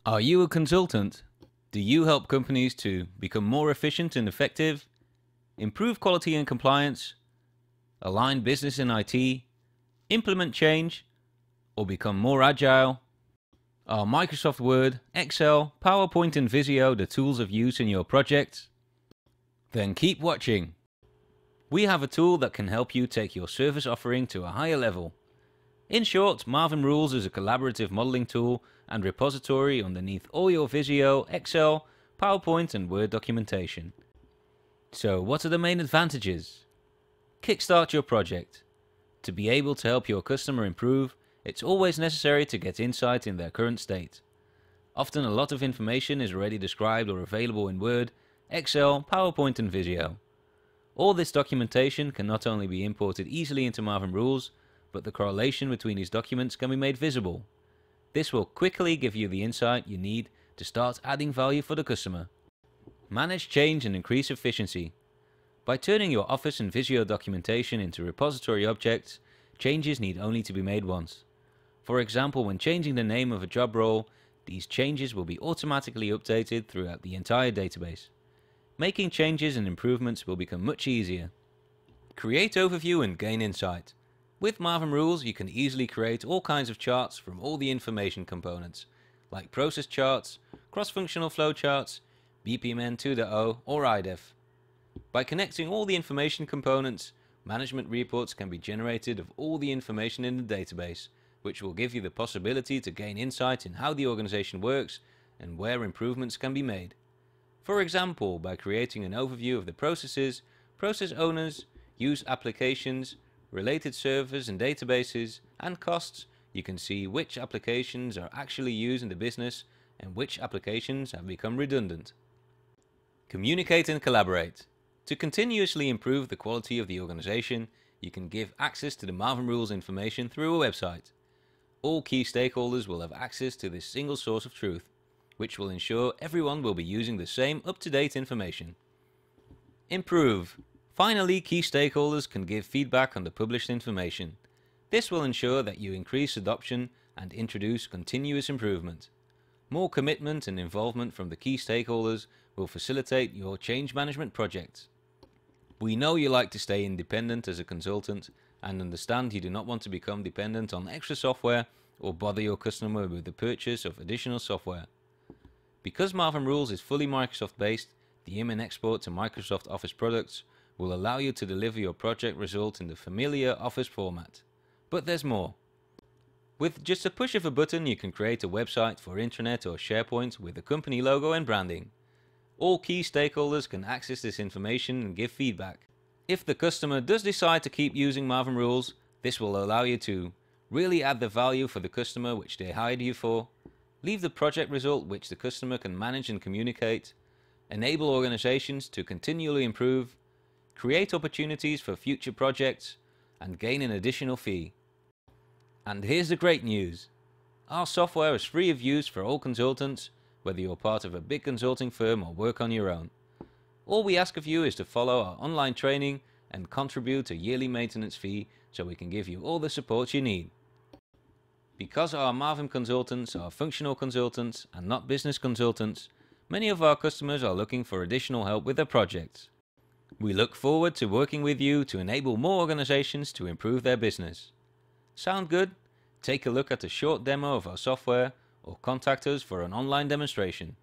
Are you a consultant? Do you help companies to become more efficient and effective, improve quality and compliance, align business and IT, implement change, or become more agile? Are Microsoft Word, Excel, PowerPoint and Visio the tools of use in your projects? Then keep watching. We have a tool that can help you take your service offering to a higher level. In short, Mavim Rules is a collaborative modeling tool and repository underneath all your Visio, Excel, PowerPoint and Word documentation. So what are the main advantages? Kickstart your project. To be able to help your customer improve, it's always necessary to get insight in their current state. Often a lot of information is already described or available in Word, Excel, PowerPoint and Visio. All this documentation can not only be imported easily into Mavim Rules, but the correlation between these documents can be made visible. This will quickly give you the insight you need to start adding value for the customer. Manage change and increase efficiency. By turning your Office and Visio documentation into repository objects, changes need only to be made once. For example, when changing the name of a job role, these changes will be automatically updated throughout the entire database. Making changes and improvements will become much easier. Create overview and gain insight. With Mavim Rules, you can easily create all kinds of charts from all the information components, like process charts, cross-functional flow charts, BPMN 2.0 or IDEF. By connecting all the information components, management reports can be generated of all the information in the database, which will give you the possibility to gain insight in how the organization works and where improvements can be made. For example, by creating an overview of the processes, process owners, use applications, related servers and databases, and costs, you can see which applications are actually used in the business and which applications have become redundant. Communicate and collaborate. To continuously improve the quality of the organization, you can give access to the Mavim Rules information through a website. All key stakeholders will have access to this single source of truth, which will ensure everyone will be using the same up-to-date information. Improve. Finally, key stakeholders can give feedback on the published information. This will ensure that you increase adoption and introduce continuous improvement. More commitment and involvement from the key stakeholders will facilitate your change management projects. We know you like to stay independent as a consultant and understand you do not want to become dependent on extra software or bother your customer with the purchase of additional software. Because Mavim Rules is fully Microsoft based, the im and export to Microsoft Office products will allow you to deliver your project result in the familiar Office format. But there's more. With just a push of a button, you can create a website for intranet or SharePoint with a company logo and branding. All key stakeholders can access this information and give feedback. If the customer does decide to keep using Mavim Rules, this will allow you to really add the value for the customer which they hired you for, leave the project result which the customer can manage and communicate, enable organizations to continually improve, create opportunities for future projects, and gain an additional fee. And here's the great news. Our software is free of use for all consultants, whether you're part of a big consulting firm or work on your own. All we ask of you is to follow our online training and contribute a yearly maintenance fee so we can give you all the support you need. Because our Mavim consultants are functional consultants and not business consultants, many of our customers are looking for additional help with their projects. We look forward to working with you to enable more organizations to improve their business. Sound good? Take a look at a short demo of our software or contact us for an online demonstration.